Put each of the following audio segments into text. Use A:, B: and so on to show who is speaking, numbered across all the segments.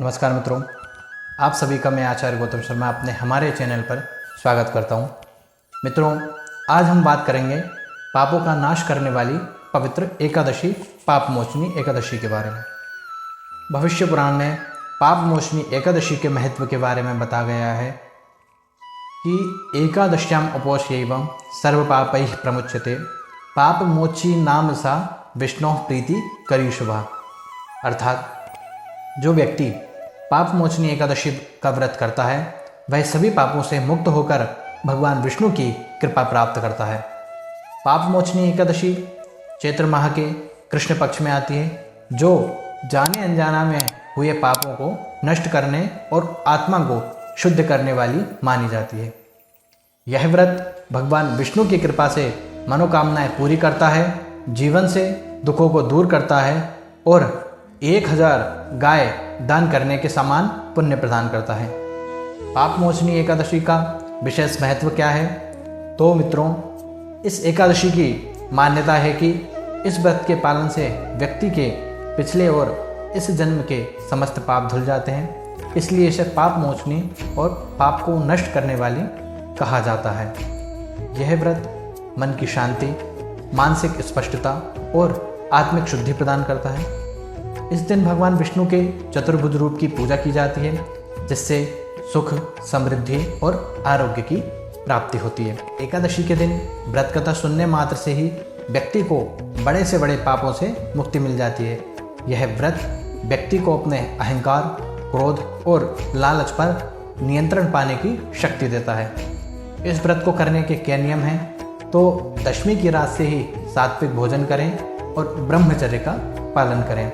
A: नमस्कार मित्रों, आप सभी का मैं आचार्य गौतम शर्मा अपने हमारे चैनल पर स्वागत करता हूं। मित्रों, आज हम बात करेंगे पापों का नाश करने वाली पवित्र एकादशी पाप मोचनी एकादशी के बारे में। भविष्य पुराण में पाप मोचनी एकादशी के महत्व के बारे में बताया गया है कि एकादश्याम उपोष्यैवं सर्व पापैः प्रमुच्यते पाप मोची नाम सा विष्णु प्रीति करी शुभा। अर्थात जो व्यक्ति पाप मोचनी एकादशी का व्रत करता है वह सभी पापों से मुक्त होकर भगवान विष्णु की कृपा प्राप्त करता है। पाप मोचनी एकादशी चैत्र माह के कृष्ण पक्ष में आती है, जो जाने अनजाना में हुए पापों को नष्ट करने और आत्मा को शुद्ध करने वाली मानी जाती है। यह व्रत भगवान विष्णु की कृपा से मनोकामनाएं पूरी करता है, जीवन से दुखों को दूर करता है और 1000 गाय दान करने के समान पुण्य प्रदान करता है। पाप मोचनी एकादशी का विशेष महत्व क्या है? तो मित्रों, इस एकादशी की मान्यता है कि इस व्रत के पालन से व्यक्ति के पिछले और इस जन्म के समस्त पाप धुल जाते हैं, इसलिए इसे पाप मोचनी और पाप को नष्ट करने वाली कहा जाता है। यह व्रत मन की शांति, मानसिक स्पष्टता और आत्मिक शुद्धि प्रदान करता है। इस दिन भगवान विष्णु के चतुर्भुज रूप की पूजा की जाती है, जिससे सुख, समृद्धि और आरोग्य की प्राप्ति होती है। एकादशी के दिन व्रत कथा सुनने मात्र से ही व्यक्ति को बड़े से बड़े पापों से मुक्ति मिल जाती है। यह व्रत व्यक्ति को अपने अहंकार, क्रोध और लालच पर नियंत्रण पाने की शक्ति देता है। इस व्रत को करने के क्या नियम हैं? तो दशमी की रात से ही सात्विक भोजन करें और ब्रह्मचर्य का पालन करें।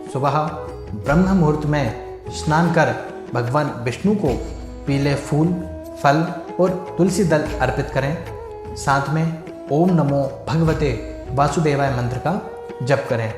A: सुबह ब्रह्म मुहूर्त में स्नान कर भगवान विष्णु को पीले फूल, फल और तुलसी दल अर्पित करें। साथ में ओम नमो भगवते वासुदेवाय मंत्र का जप करें।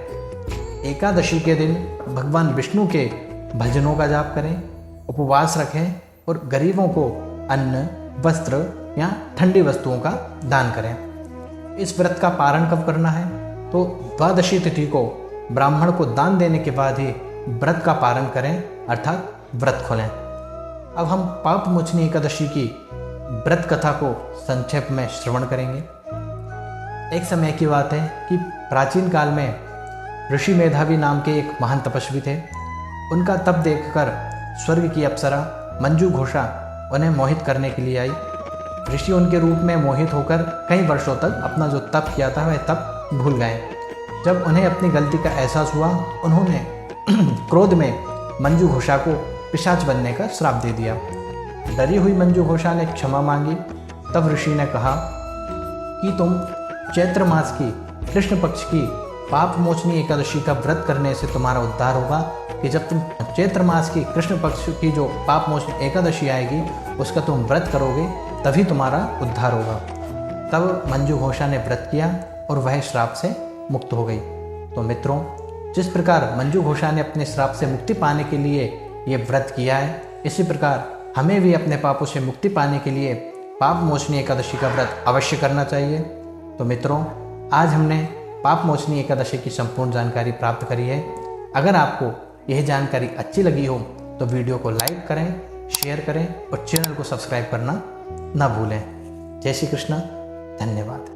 A: एकादशी के दिन भगवान विष्णु के भजनों का जाप करें, उपवास रखें और गरीबों को अन्न, वस्त्र या ठंडी वस्तुओं का दान करें। इस व्रत का पारण कब करना है? तो द्वादशी तिथि को ब्राह्मण को दान देने के बाद ही व्रत का पारण करें, अर्थात व्रत खोलें। अब हम पाप मोचनी एकादशी की व्रत कथा को संक्षेप में श्रवण करेंगे। एक समय की बात है कि प्राचीन काल में ऋषि मेधावी नाम के एक महान तपस्वी थे। उनका तप देखकर स्वर्ग की अप्सरा मंजू घोषा उन्हें मोहित करने के लिए आई। ऋषि उनके रूप में मोहित होकर कई वर्षों तक अपना जो तप किया था वह तप भूल गए। जब उन्हें अपनी गलती का एहसास हुआ, उन्होंने क्रोध में मंजू घोषा को पिशाच बनने का श्राप दे दिया। डरी हुई मंजू घोषा ने क्षमा मांगी। तब ऋषि ने कहा कि तुम चैत्र मास की कृष्ण पक्ष की पाप मोचनी एकादशी का व्रत करने से तुम्हारा उद्धार होगा, कि जब तुम चैत्र मास की कृष्ण पक्ष की जो पाप मोचनी एकादशी आएगी उसका तुम व्रत करोगे, तभी तुम्हारा उद्धार होगा। तब मंजू घोषा ने व्रत किया और वह श्राप से मुक्त हो गई। तो मित्रों, जिस प्रकार मंजू घोषा ने अपने श्राप से मुक्ति पाने के लिए ये व्रत किया है, इसी प्रकार हमें भी अपने पापों से मुक्ति पाने के लिए पाप मोचनी एकादशी का व्रत अवश्य करना चाहिए। तो मित्रों, आज हमने पाप मोचनी एकादशी की संपूर्ण जानकारी प्राप्त करी है। अगर आपको यह जानकारी अच्छी लगी हो तो वीडियो को लाइक करें, शेयर करें और चैनल को सब्सक्राइब करना ना भूलें। जय श्री कृष्ण, धन्यवाद।